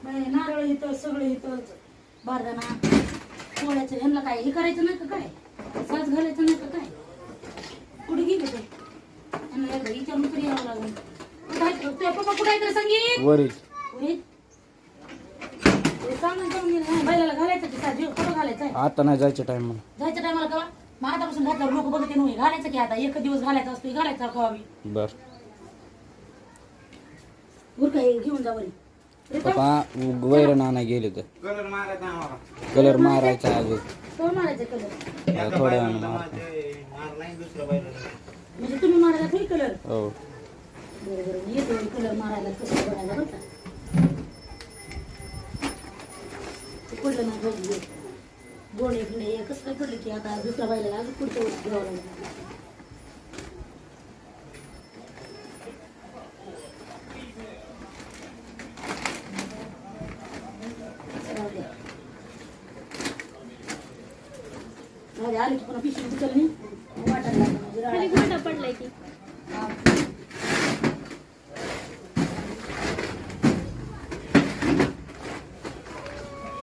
नारळ इथं सगळं इथं बारदाना पोळ्याचं ह्यांना काय हे करायचं नाही का काय साज घालायचं नाही का काय कुठे गेले ते ह्यांना एकदा विचारून तरी यावं लागेल तुझ्या पप्पा कुठे आहे तर संगीत वरील बैलाला घालायचं की साज कुठं घालायचं आहे आता नाही जायचं टाइम मला जायच्या टायमाला का मग आतापासून घातल्यावर लोक बघते नव्हे घालायचं की आता एक दिवस घालायचा असतो घालायचा कवावी बर उरका हे घेऊन जा वरी पप्पा वैरण आणाय गेले तर कलर मारायचा आम्हाला. कलर मारायचा अजून कोण मारायचं कलर थोड्या वेळानं मारतो मारला नाही दुसरं बैल. म्हणजे तुम्ही मारायला थोडी कलर हो बरोबर येतो कलर मारायला कसं बघायला बरं का ते पडलं ना घरी गोणे फिणे कसं काय पडलं की आता दुसऱ्या बायला अजून पुढचं घ्यावं लागलं आली की पुन्हा पिशवी उचलली वाटायला लागलं म्हणजे खाली राळा. गोंडा पडलाय की